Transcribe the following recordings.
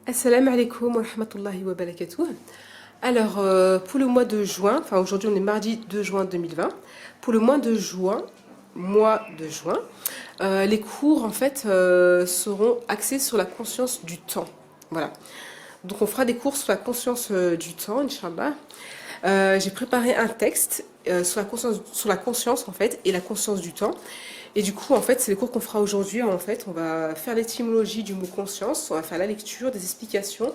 Assalamu alaikum wa rahmatullahi wa barakatuh. Alors, pour le mois de juin, enfin aujourd'hui on est mardi 2 juin 2020, pour le mois de juin, les cours en fait seront axés sur la conscience du temps. Voilà. Donc on fera des cours sur la conscience du temps, Inch'Allah. J'ai préparé un texte sur la conscience en fait et la conscience du temps. Et du coup en fait c'est les cours qu'on fera aujourd'hui. En fait on va faire l'étymologie du mot conscience, on va faire la lecture, des explications.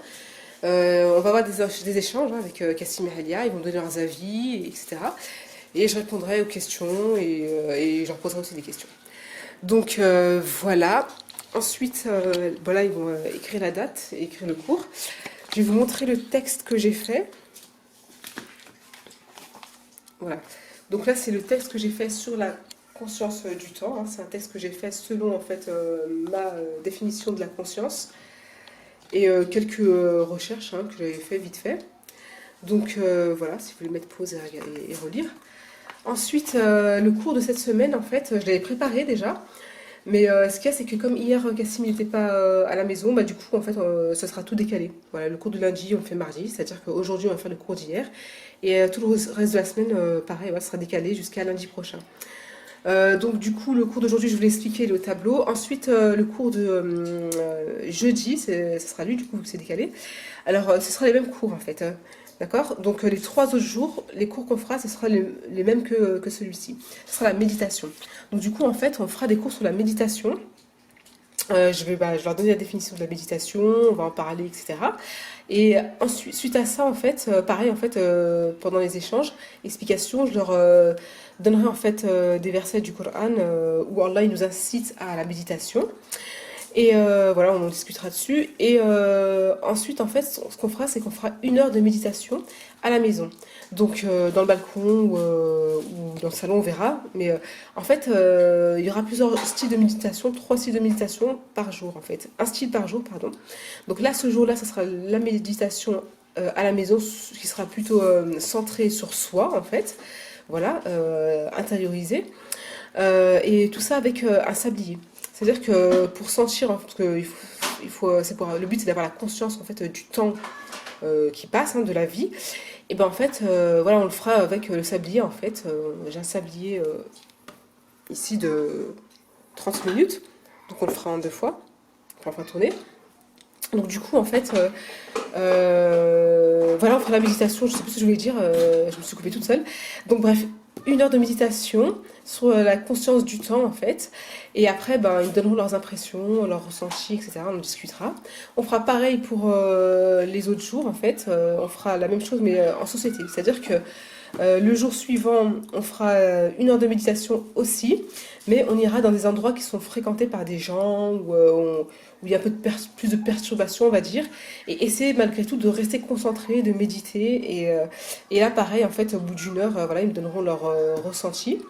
On va avoir des échanges avec Kassim et Halia, ils vont donner leurs avis, etc. Et je répondrai aux questions et j'en poserai aussi des questions. Donc voilà. Ensuite, voilà, ils vont écrire la date et écrire le cours. Je vais vous montrer le texte que j'ai fait. Voilà. Donc là, c'est le texte que j'ai fait sur la conscience du temps. Hein. C'est un texte que j'ai fait selon en fait ma définition de la conscience et quelques recherches que j'avais fait vite fait. Donc voilà, si vous voulez mettre pause et relire. Ensuite, le cours de cette semaine, en fait, je l'avais préparé déjà. Mais ce qu'il y a, c'est que comme hier, Kassim n'était pas à la maison, bah, du coup, en fait, ça sera tout décalé. Voilà, le cours de lundi, on le fait mardi, c'est-à-dire qu'aujourd'hui, on va faire le cours d'hier. Et tout le reste de la semaine, pareil, ouais, sera décalé jusqu'à lundi prochain. Donc du coup, le cours d'aujourd'hui, je voulais expliquer le tableau. Ensuite, le cours de jeudi, ce sera lui, du coup, c'est décalé. Alors, ce sera les mêmes cours, en fait. D'accord? Donc les 3 autres jours, les cours qu'on fera, ce sera les mêmes que celui-ci. Ce sera la méditation. Donc du coup, en fait, on fera des cours sur la méditation. Je vais leur donner la définition de la méditation, on va en parler, etc. Et ensuite, suite à ça, en fait, pareil, en fait, pendant les échanges, explications, je leur donnerai en fait des versets du Coran où Allah il nous incite à la méditation. Et voilà, on en discutera dessus. Et ensuite, en fait, ce qu'on fera, c'est qu'on fera 1 heure de méditation à la maison. Donc, dans le balcon ou dans le salon, on verra. Mais en fait, il y aura plusieurs styles de méditation, 3 styles de méditation par jour, en fait. Un style par jour, pardon. Donc là, ce jour-là, ça sera la méditation à la maison, qui sera plutôt centrée sur soi, en fait. Voilà, intériorisée. Et tout ça avec un sablier. C'est-à-dire que pour sentir, parce que le but c'est d'avoir la conscience en fait du temps qui passe, de la vie. Et ben en fait, voilà, on le fera avec le sablier en fait. J'ai un sablier ici de 30 minutes, donc on le fera en 2 fois, on le fera tourner. Donc du coup en fait, voilà, on fera la méditation. Je sais plus ce que je voulais dire, je me suis coupée toute seule. Donc bref. 1 heure de méditation sur la conscience du temps en fait, et après ils donneront leurs impressions, leurs ressentis, etc. On en discutera. On fera pareil pour les autres jours en fait, on fera la même chose mais en société, c'est-à-dire que le jour suivant on fera 1 heure de méditation aussi, mais on ira dans des endroits qui sont fréquentés par des gens où il y a un peu plus de perturbation on va dire, et essayer malgré tout de rester concentré, de méditer, et là pareil en fait au bout d'1 heure, voilà, ils me donneront leur ressenti.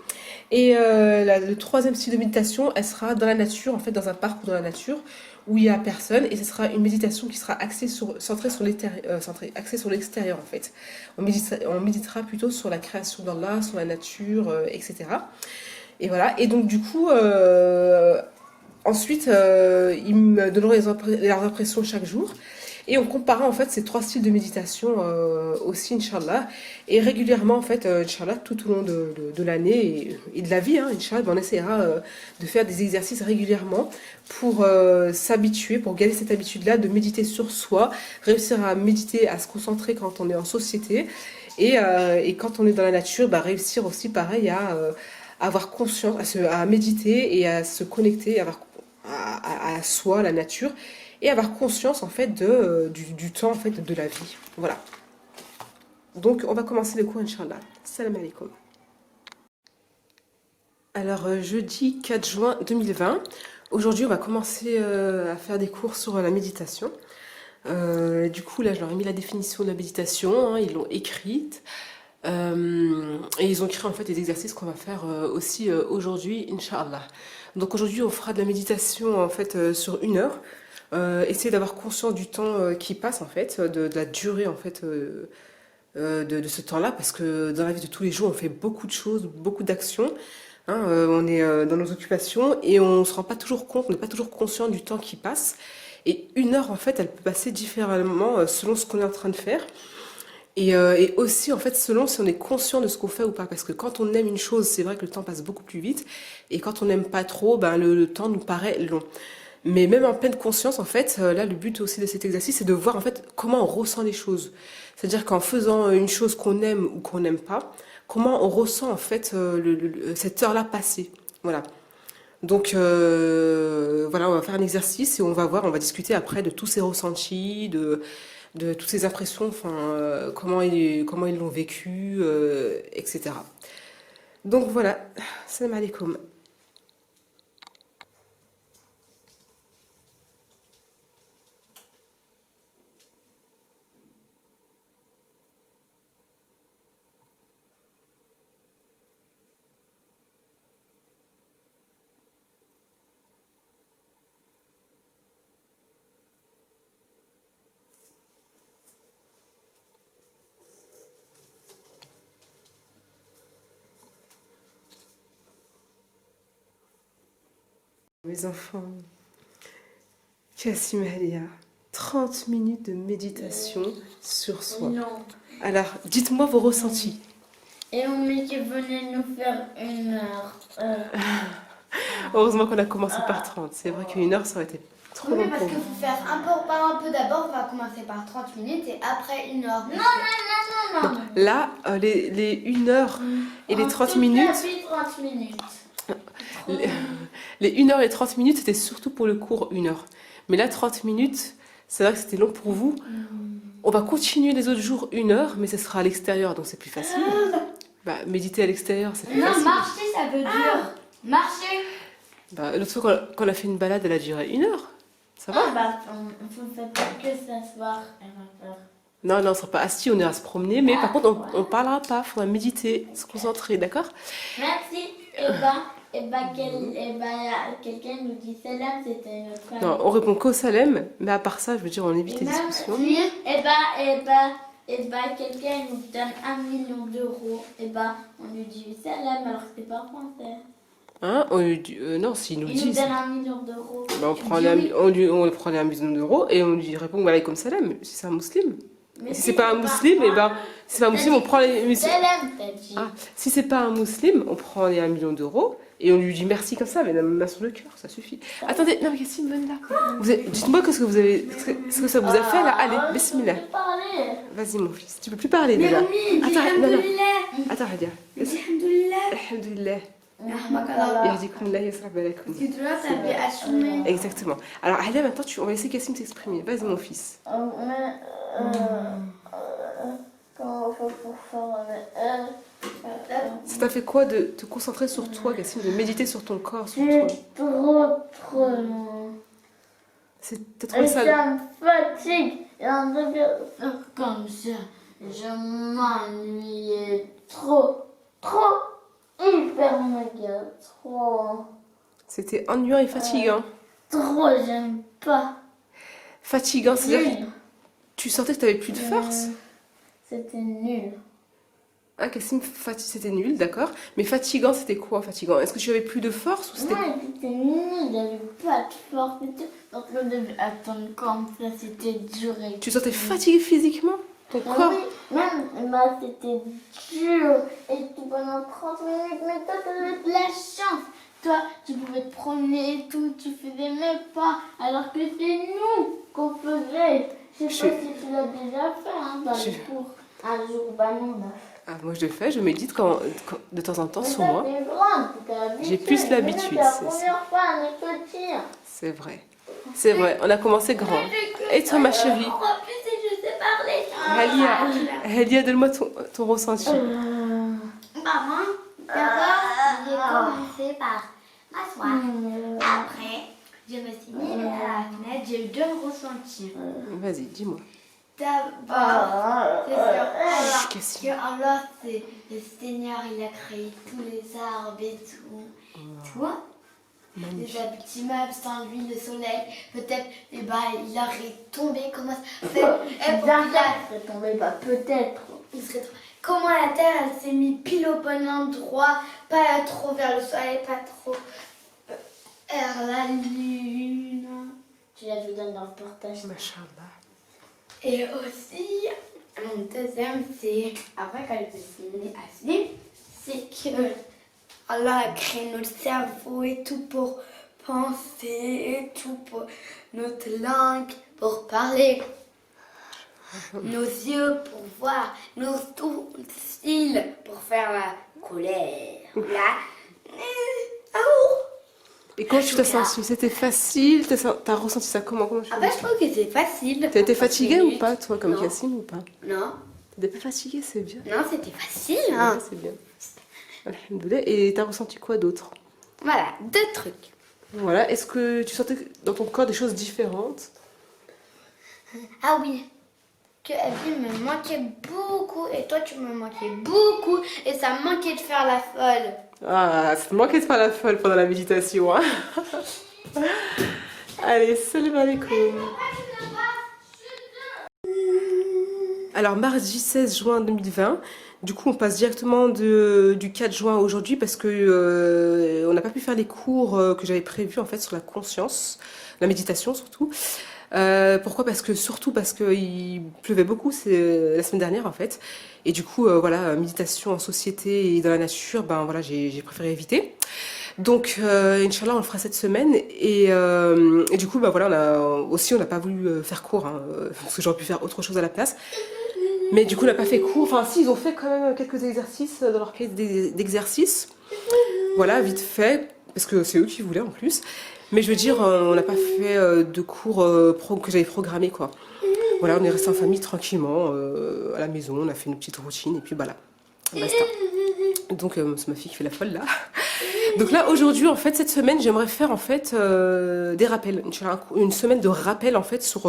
Et le 3e style de méditation, elle sera dans la nature, en fait dans un parc ou dans la nature où il n'y a personne, et ce sera une méditation qui sera centrée sur axée sur l'extérieur en fait. On méditera plutôt sur la création d'Allah, sur la nature, etc. Et voilà, et donc du coup ensuite ils me donneront leurs impressions chaque jour. Et on comparera en fait ces 3 styles de méditation aussi, Inch'Allah. Et régulièrement, en fait, Inch'Allah, tout au long de l'année et de la vie, Inch'Allah, on essaiera de faire des exercices régulièrement pour s'habituer, pour gagner cette habitude-là de méditer sur soi, réussir à méditer, à se concentrer quand on est en société. Et quand on est dans la nature, réussir aussi, pareil, à avoir conscience, à méditer et à se connecter, à soi, à la nature, et avoir conscience en fait du temps en fait de la vie. Voilà. Donc on va commencer le cours Inch'Allah. Salam alaikum. Alors jeudi 4 juin 2020. Aujourd'hui on va commencer à faire des cours sur la méditation. Du coup là je leur ai mis la définition de la méditation, ils l'ont écrite. Et ils ont créé en fait des exercices qu'on va faire aussi aujourd'hui, Inch'Allah. Donc aujourd'hui on fera de la méditation en fait sur 1 heure. Essayer d'avoir conscience du temps qui passe en fait, de la durée en fait de ce temps-là, parce que dans la vie de tous les jours on fait beaucoup de choses, beaucoup d'actions. hein, on est dans nos occupations et on ne se rend pas toujours compte, on n'est pas toujours conscient du temps qui passe. Et une heure, en fait, elle peut passer différemment selon ce qu'on est en train de faire. Et aussi, en fait, selon si on est conscient de ce qu'on fait ou pas. Parce que quand on aime une chose, c'est vrai que le temps passe beaucoup plus vite. Et quand on n'aime pas trop, ben, le temps nous paraît long. Mais même en pleine conscience, en fait, là, le but aussi de cet exercice, c'est de voir, en fait, comment on ressent les choses. C'est-à-dire qu'en faisant une chose qu'on aime ou qu'on n'aime pas, comment on ressent, en fait, cette heure-là passée. Voilà. Donc voilà, on va faire un exercice et on va voir, on va discuter après de tous ces ressentis, de toutes ces impressions, enfin, comment ils l'ont vécu, etc. Donc voilà, salam alaikum. Mes enfants, Kassim Alia, 30 minutes de méditation sur soi. Non. Alors, dites-moi vos ressentis. Et on m'a dit qu'il venait nous faire 1 heure. Heureusement qu'on a commencé par 30. C'est vrai qu'une heure, ça aurait été trop Oui, mais long parce pour qu'il vous. faut faire un peu d'abord, on va commencer par 30 minutes et après 1 heure. Non. Là, les 1 heure et les 30 minutes, 30 minutes. les 1 heure et 30 minutes, c'était surtout pour le cours 1 heure. Mais là, 30 minutes, c'est vrai que c'était long pour vous. On va continuer les autres jours 1 heure, mais ce sera à l'extérieur, donc c'est plus facile. Bah, méditer à l'extérieur, c'est plus Non, facile. marcher, ça veut dire. Marcher. Bah, l'autre fois qu'on a fait une balade, elle a duré 1 heure. Ça va? On fait pas que s'asseoir. Elle va faire. Non, on ne sera pas assis, on ira se promener, mais par contre, on ne parlera pas, il faudra méditer, se concentrer, d'accord? Merci. Quelqu'un nous dit salam, c'était une femme. Non, on répond qu'au salem, mais à part ça, je veux dire, on évite les discussions. Si, quelqu'un nous donne 1 million d'euros, on lui dit salam alors que c'est pas français. Hein? Non, s'il nous Il nous dit... donne 1 million d'euros. Bah, on prenait 1 million d'euros et on lui répond voilà comme salam, si c'est un musulman. Mais Et si c'est pas un musulman, si c'est pas un musulman, on prend les... Salam, t'as dit. Ah, si c'est pas un musulman, on prend les 1 million d'euros et on lui dit merci comme ça, mais la main sur le cœur, ça suffit. Attendez, non mais Yassine, venez là. Dites-moi ce que ça vous a fait là. Allez, bismillah. Je peux parler. Vas-y mon fils, tu peux plus parler déjà. Attends, Attends, Radia. Alhamdulillah. Yahdikumullah, yasrah balakum. Parce que tout là, ça avait assumé. Exactement. Alors, Alia, maintenant, on va laisser Kassim t'exprimer. Vas-y, mon fils. Comment on fait pour faire Ça t'a fait quoi de te concentrer sur toi, Kassim, de méditer sur ton corps, sur C'est toi? trop long. T'as trouvé Et ça... ça me fatigue. Et on devrait faire comme ça. Je m'ennuyais trop. Hyper méga. Trop. C'était ennuyant et fatigant. Trop, j'aime pas. Fatigant, c'est-à-dire que Nul. tu sentais que t'avais plus de force. C'était nul. Ah, Kassim, c'était nul, d'accord. Mais fatigant, c'était quoi, fatigant? Est-ce que tu avais plus de force ou c'était... Ouais, c'était nul, j'avais pas de force. Donc on devait attendre comme ça, c'était dur. Tu sentais fatigué physiquement? Ton corps? Oui, même c'était dur. Et tout pendant 30 minutes, mais toi, t'avais de la chance. Toi, tu pouvais te promener et tout, tu faisais même pas. Alors que c'est nous qu'on faisait. Je sais pas si tu l'as déjà fait dans les cours. Un jour, non. Ah, moi, je le fais, je médite de temps en temps Mais sur toi, moi. t'es grande, t'es habituée. J'ai plus l'habitude, C'est la c'est ça. première fois, on est petit. C'est vrai. C'est vrai, on a commencé grand. Et toi, ma chérie? En plus, je sais parler. Halia, donne-moi ton ressenti. Maman, d'abord, j'ai commencé par m'asseoir. Après, je me suis mise à la fenêtre, j'ai eu 2 ressentis. Vas-y, dis-moi. D'abord, c'est sûr Qu'est-ce que Allah, c'est le Seigneur, il a créé tous les arbres et tout. Tu vois? Les petits meubles sans lui, le soleil, peut-être, il aurait tombé, comment ça fait? Bien sûr, c'est tombé, peut-être. il serait trop... Comment la Terre, elle s'est mise pile au bon endroit, pas trop vers le soleil, pas trop vers la lune. Tu l'as vu dans le reportage. Machallah. Et aussi, mon deuxième, c'est, après quand je suis assis, c'est que Allah a créé notre cerveau et tout pour penser, et tout pour notre langue, pour parler. Nos yeux pour voir, nos sourcils pour faire la colère, l'amour. Et comment tu t'as senti? C'était facile? T'as ressenti ça comment tu Ah bah je trouve que c'est facile. T'as été fatiguée ou minutes. pas, toi, comme Non. Cassine, ou pas? Non, T'étais pas fatiguée, c'est bien. non, c'était facile. Hein. Ouais, c'est bien. Alhamdoulilah. Et t'as ressenti quoi d'autre? Voilà, 2 trucs. Voilà. Est-ce que tu sentais dans ton corps des choses différentes? Ah oui, que Abby me manquait beaucoup et toi tu me manquais beaucoup et ça me manquait de faire la folle. Ah, ça te manquait de faire la folle pendant la méditation, hein? Allez, salam alaikum. Alors, mardi 16 juin 2020, du coup, on passe directement du 4 juin à aujourd'hui parce que on n'a pas pu faire les cours que j'avais prévus en fait sur la conscience, la méditation surtout. Pourquoi? Surtout parce qu'il pleuvait beaucoup la semaine dernière en fait. Et du coup, voilà, méditation en société et dans la nature, ben voilà, j'ai préféré éviter. Donc, Inch'Allah, on le fera cette semaine. Et du coup, bah voilà, on n'a pas voulu faire cours, hein, parce que j'aurais pu faire autre chose à la place. Mais du coup, on n'a pas fait cours. Enfin, si, ils ont fait quand même quelques exercices dans leur cahier d'exercices. Voilà, vite fait, parce que c'est eux qui voulaient en plus. Mais je veux dire, on n'a pas fait de cours que j'avais programmé, quoi. Voilà, on est resté en famille tranquillement, à la maison, on a fait une petite routine, et puis voilà, basta. Donc, c'est ma fille qui fait la folle, là. Donc là, aujourd'hui, en fait, cette semaine, j'aimerais faire, en fait, des rappels. Une semaine de rappels, en fait, sur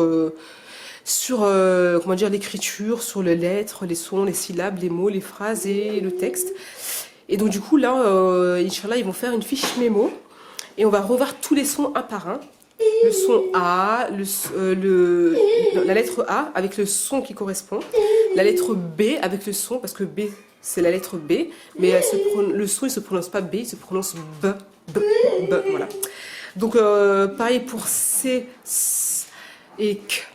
comment dire, l'écriture, sur les lettres, les sons, les syllabes, les mots, les phrases et le texte. Et donc, du coup, là, Inch'Allah, ils vont faire une fiche mémo. Et on va revoir tous les sons un par un. Le son A, la lettre A avec le son qui correspond. La lettre B avec le son, parce que B, c'est la lettre B. Mais le son, il ne se prononce pas B, il se prononce B, B, B. Voilà. Donc, pareil pour C, S et K.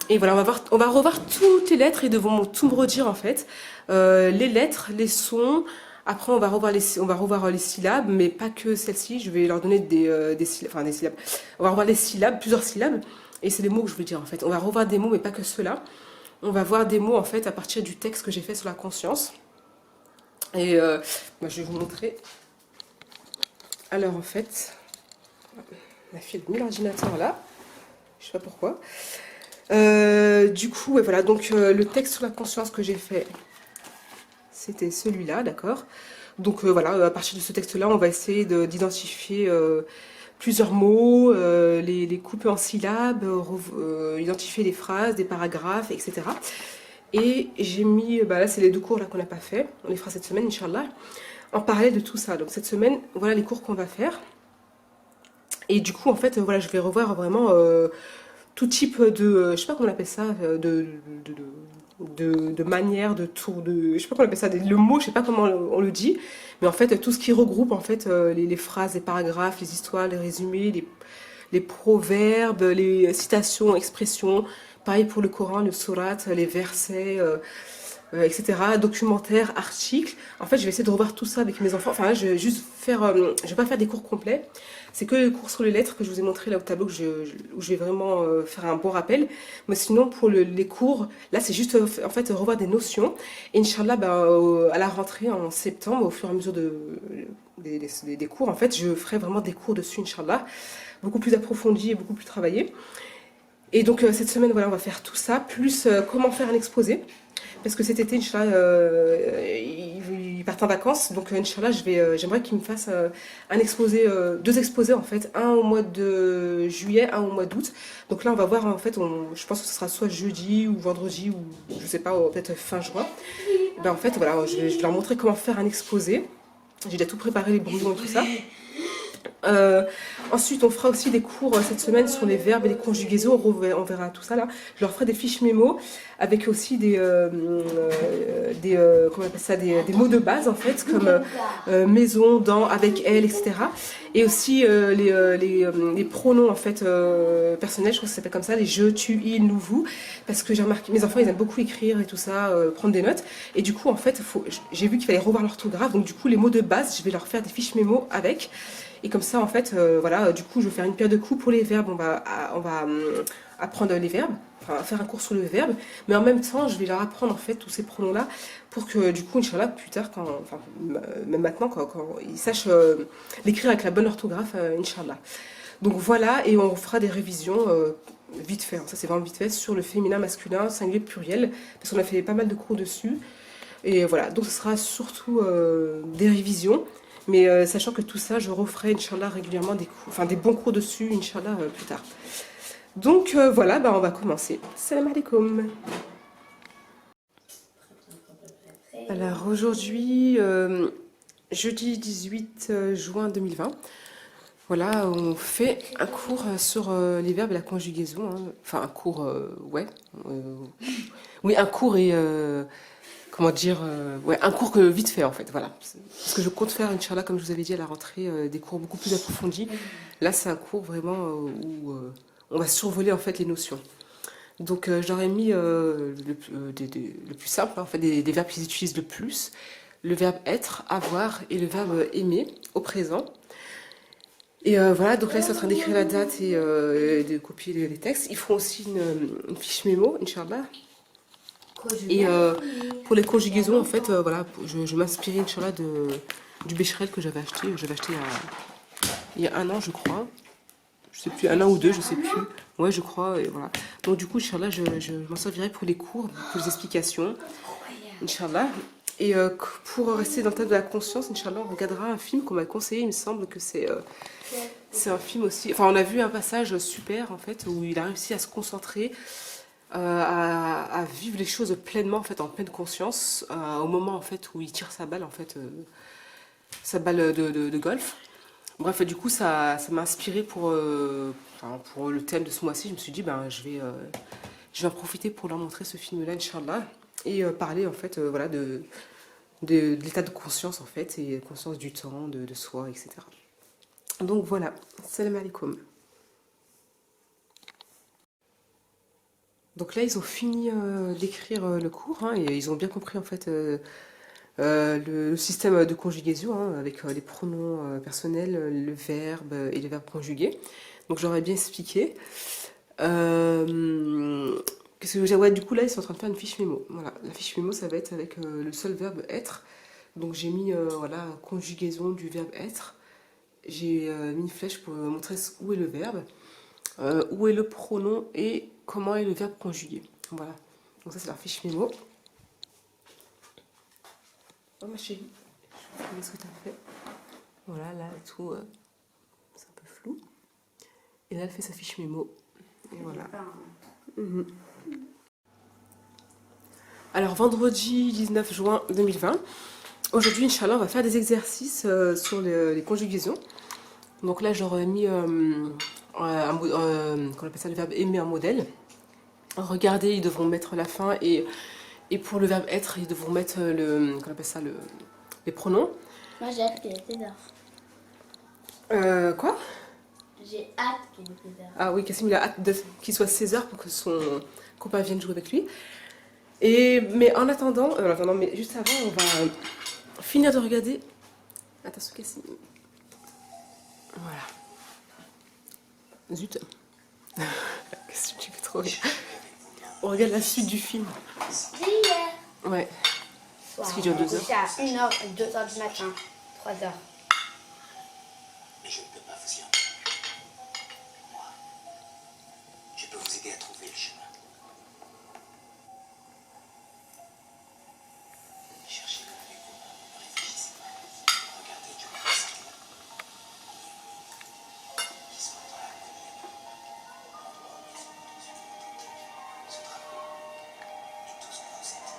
Et voilà, on va revoir toutes les lettres et devront tout me redire en fait. Les lettres, les sons. Après, on va revoir les syllabes, mais pas que celles-ci. Je vais leur donner des syllabes. Enfin, des syllabes. On va revoir les syllabes, plusieurs syllabes. Et c'est les mots que je veux dire en fait. On va revoir des mots, mais pas que ceux-là. On va voir des mots en fait à partir du texte que j'ai fait sur la conscience. Et bah, je vais vous montrer. Alors en fait, ma fille a mis l'ordinateur là. Je sais pas pourquoi. Du coup, ouais, voilà, donc le texte sur la conscience que j'ai fait, c'était celui-là, d'accord? Donc voilà, à partir de ce texte-là, on va essayer d'identifier plusieurs mots, les couper en syllabes, identifier des phrases, des paragraphes, etc. Et j'ai mis, bah là c'est les 2 cours là qu'on n'a pas fait, on les fera cette semaine, Inch'Allah, en parallèle de tout ça. Donc cette semaine, voilà les cours qu'on va faire. Et du coup, en fait, voilà, je vais revoir vraiment... tout type de, je sais pas comment on appelle ça, de manière, de tour, je sais pas comment on appelle ça, le mot, je sais pas comment on le dit, mais en fait tout ce qui regroupe en fait les phrases, les paragraphes, les histoires, les résumés, les proverbes, les citations, expressions, pareil pour le Coran, le surat, les versets, etc., documentaires, articles. En fait, je vais essayer de revoir tout ça avec mes enfants. Enfin là, je vais juste faire, je vais pas faire des cours complets. C'est que le cours sur les lettres que je vous ai montré là au tableau où je vais vraiment faire un bon rappel. Mais sinon, pour les cours, là, c'est juste en fait revoir des notions. Et Inch'Allah, à la rentrée en septembre, au fur et à mesure des cours, en fait, je ferai vraiment des cours dessus, Inch'Allah, beaucoup plus approfondis et beaucoup plus travaillés. Et donc, cette semaine, voilà, on va faire tout ça, plus comment faire un exposé. Parce que cet été, Inch'Allah, ils partent en vacances. Donc, Inch'Allah, j'aimerais qu'ils me fassent un exposé, 2 exposés en fait. Un au mois de juillet, un au mois d'août. Donc là, on va voir en fait, je pense que ce sera soit jeudi ou vendredi ou je sais pas, peut-être fin juin. Et ben, en fait, voilà, je vais leur montrer comment faire un exposé. J'ai déjà tout préparé, les brouillons et tout ça. Euh, Ensuite, on fera aussi des cours cette semaine sur les verbes et les conjugaisons. On verra tout ça là. Je leur ferai des fiches mémo avec aussi comment on appelle ça, des mots de base en fait, comme maison, dans, avec elle, etc. Et aussi les pronoms en fait personnels, je crois que ça s'appelle comme ça, les je, tu, il, nous, vous. Parce que j'ai remarqué, mes enfants ils aiment beaucoup écrire et tout ça, prendre des notes. Et du coup, en fait, j'ai vu qu'il fallait revoir l'orthographe. Donc, du coup, les mots de base, je vais leur faire des fiches mémo avec. Et comme ça, en fait, voilà, du coup, je vais faire une paire de coups pour les verbes. On va apprendre les verbes, enfin, faire un cours sur le verbe. Mais en même temps, je vais leur apprendre, en fait, tous ces pronoms-là pour que, du coup, Inch'Allah, plus tard, enfin, même maintenant, quand ils sachent l'écrire avec la bonne orthographe, Inch'Allah. Donc voilà, et on fera des révisions vite fait. Ça, c'est vraiment vite fait sur le féminin, masculin, singulier, pluriel. Parce qu'on a fait pas mal de cours dessus. Et voilà, donc ce sera surtout des révisions. Mais sachant que tout ça, je referai, Inch'Allah, régulièrement des cours, enfin des bons cours dessus, Inch'Allah, plus tard. Donc voilà, bah, on va commencer. Salam alaikum. Alors aujourd'hui, jeudi 18 juin 2020, voilà, on fait un cours sur les verbes et la conjugaison. Hein. Enfin, un cours, ouais. Oui, un cours et comment dire, ouais, un cours que vite fait en fait, voilà. Parce que je compte faire, Inch'Allah, comme je vous avais dit à la rentrée, des cours beaucoup plus approfondis. Là, c'est un cours vraiment où on va survoler en fait les notions. Donc, j'aurais mis le plus simple, hein, en fait, des verbes qu'ils utilisent le plus. Le verbe être, avoir et le verbe aimer au présent. Et voilà, donc là, ils sont en train d'écrire la date et de copier les textes. Ils feront aussi une fiche mémo, Inch'Allah. Et pour les conjugaisons, en fait, voilà, je m'inspirais, Inch'Allah, du Becherel que j'avais acheté. J'avais acheté il y a un an, je crois. Je sais plus, un an ou deux, je sais plus. Ouais, je crois, et voilà. Donc du coup, Inch'Allah, je m'en servirai pour les cours, pour les explications. Inch'Allah. Et pour rester dans le thème de la conscience, Inch'Allah, on regardera un film qu'on m'a conseillé. Il me semble que c'est un film aussi. Enfin, on a vu un passage super, en fait, où il a réussi à se concentrer, à vivre les choses pleinement, en fait, en pleine conscience, au moment, en fait, où il tire sa balle, en fait, sa balle de golf. Bref, du coup, ça m'a inspiré pour le thème de ce mois-ci. Je me suis dit, ben, je vais en profiter pour leur montrer ce film-là, Inch'Allah, et parler, en fait, voilà, de l'état de conscience, en fait, et conscience du temps, de soi, etc. Donc voilà, salam alaikum. Donc là, ils ont fini d'écrire le cours, hein, et ils ont bien compris, en fait, le système de conjugaison, hein, avec les pronoms personnels, le verbe et les verbes conjugués. Donc j'aurais bien expliqué. Qu'est-ce que j'ai, ouais, du coup là ils sont en train de faire une fiche mémo. Voilà, la fiche mémo ça va être avec le seul verbe être. Donc j'ai mis voilà, conjugaison du verbe être. J'ai mis une flèche pour montrer où est le verbe, où est le pronom et comment est le verbe conjugué. Voilà. Donc ça c'est la fiche mémo. Oh ma chérie, qu'est-ce que tu as fait? Voilà, là, tout, c'est un peu flou. Et là, elle fait sa fiche mémo. Et voilà. Alors, vendredi 19 juin 2020. Aujourd'hui, Inch'Allah, on va faire des exercices sur les conjugaisons. Donc là, j'aurais mis, qu'on appelle ça, le verbe aimer en modèle. Regardez, ils devront mettre la fin et pour le verbe être, ils devront mettre qu'on appelle ça, les pronoms. Moi, j'ai hâte qu'il ait César. Quoi? J'ai hâte qu'il ait César. Ah oui, Cassim, il a hâte qu'il soit César pour que son copain vienne jouer avec lui. Mais en attendant, mais juste avant, on va finir de regarder. Attention, Cassim. Voilà. Zut. Qu'est-ce que tu fais trop rire. On regarde la suite du film. Ouais. Parce qu'il dure 2 heures. C'est à 1h, 2h du matin, 3h. Mais je ne peux pas vous y emmener. Moi, je peux vous aider à trouver le chemin. Cherchez-le avec vos mains, ne réfléchissez pas. Regardez du moins ça. Qui soit dans la lumière, l'endroit où ils sont tous unis, se travaux et tout ce que vous êtes.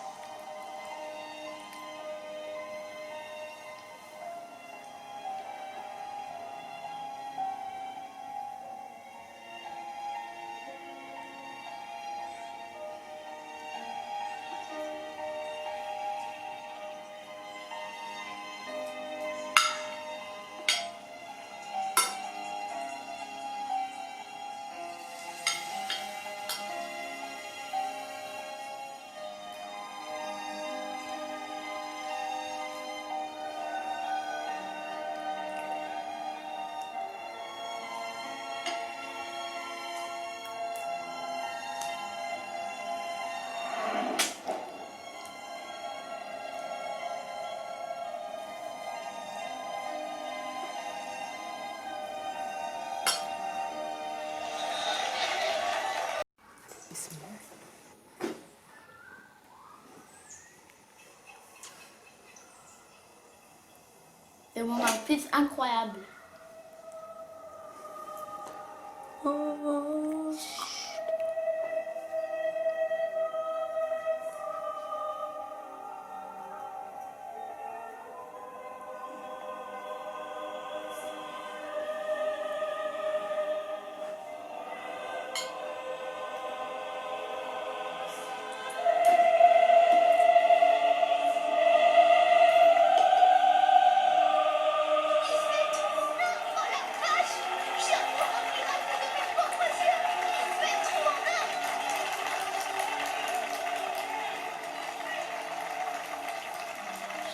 C'est mon outfit incroyable.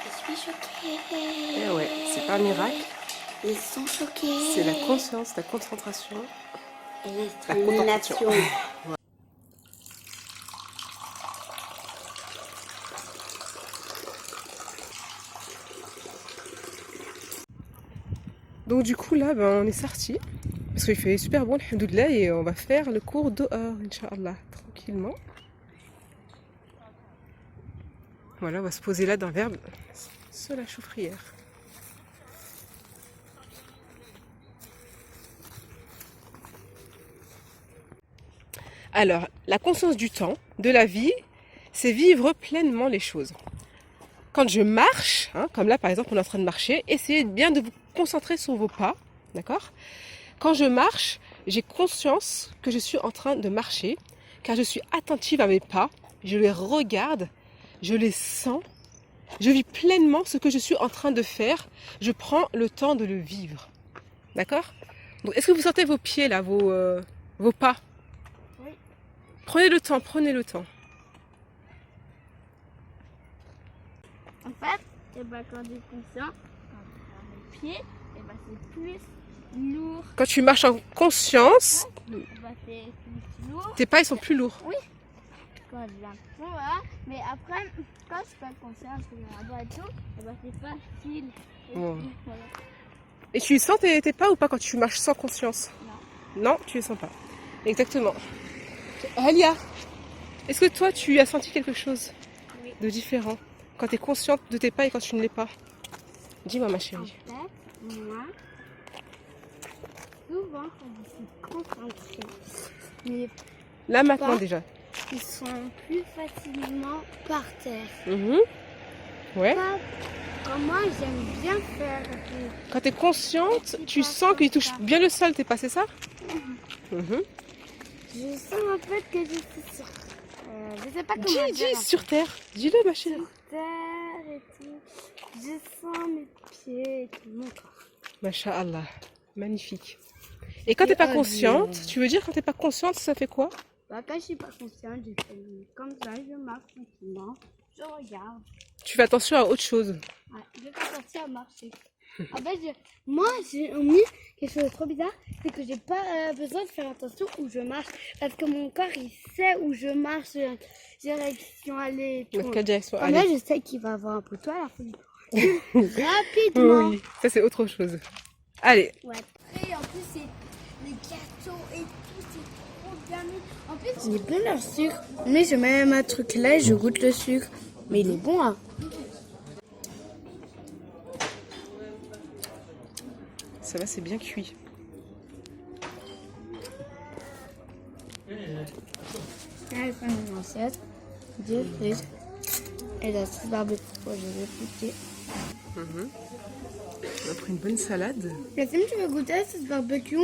Je suis choquée. Eh ouais, c'est pas un miracle, Ils sont choqués. c'est la conscience, la concentration. Et la l'extermination. Donc du coup là, ben, on est sorti parce qu'il fait super bon, alhamdoulilah, et on va faire le cours dehors, Inch'Allah, tranquillement. Voilà, on va se poser là dans l'herbe, sur la choufrière. Alors, la conscience du temps, de la vie, c'est vivre pleinement les choses. Quand je marche, hein, comme là par exemple on est en train de marcher, essayez bien de vous concentrer sur vos pas, d'accord ? Quand je marche, j'ai conscience que je suis en train de marcher, car je suis attentive à mes pas, je les regarde, je les sens, je vis pleinement ce que je suis en train de faire, je prends le temps de le vivre, d'accord ? Donc est-ce que vous sentez vos pieds là, vos pas ? Oui. Prenez le temps, prenez le temps. En fait, quand tu es conscient, quand tu as les pieds, c'est plus lourd. Quand tu marches en conscience, C'est plus lourd. tes pas ils sont plus lourds. Quand je l'apprends, hein. Mais après, quand je suis pas consciente que j'ai un doigt et tout, c'est facile. Et Oh. puis, voilà. Et tu sens tes pas ou pas quand tu marches sans conscience? Non, tu les sens pas. Exactement. Alia, est-ce que toi tu as senti quelque chose Oui. de différent quand tu es consciente de tes pas et quand tu ne l'es pas? Dis-moi ma En chérie. fait, moi, souvent quand je suis concentrée, mes Là maintenant pas. déjà. ils sont plus facilement par terre. Mhm. Ouais. Pas comme moi, j'aime bien faire Quand tu es consciente, tu sens qu'ils touchent bien le sol tes pas, c'est ça? Mhm. Je sens en fait que je suis sur... je sais pas comment dire. Dis sur terre. Dis-le ma chérie. Sur terre et tout. Je sens mes pieds et tout mon corps. Masha'Allah. Magnifique. Et quand t'es pas consciente, tu veux dire quand t'es pas consciente, ça fait quoi? Bah, quand je suis pas consciente, je fais comme ça, je marche tranquillement, je regarde. Tu fais attention à autre chose. Ouais, je fais attention à marcher. En fait, moi, j'ai mis quelque chose de trop bizarre, c'est que j'ai pas besoin de faire attention où je marche. Parce que mon corps, il sait où je marche, direction aller et Dans tout. quelle direction Comme là, aller? je sais qu'il va avoir un poteau, alors faut rapidement. Oui, ça c'est autre chose. Allez, Ouais. Et en plus, c'est les gâteaux et tout, c'est trop bien mis. En plus, il est bon le sucre. Mais je mets même un truc là et je goûte le sucre. Mais il est bon, hein. ça va, c'est bien cuit. Là, je prends mon assiette, deux frites et la sauce barbecue que je vais goûter. On a pris une bonne salade. Yacine, tu veux goûter la sauce barbecue?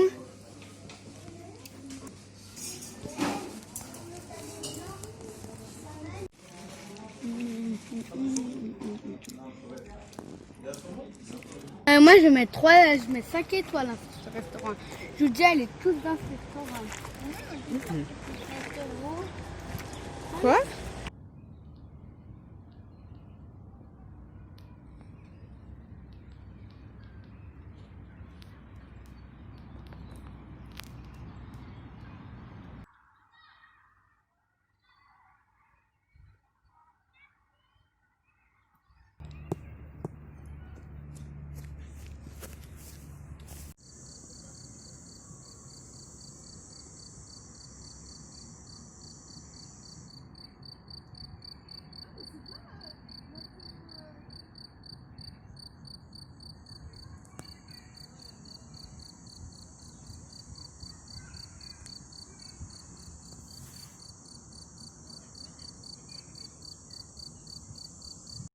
Moi, je mets 5 étoiles dans ce restaurant. Je vous dis, elle est toute dans ce restaurant. Quoi?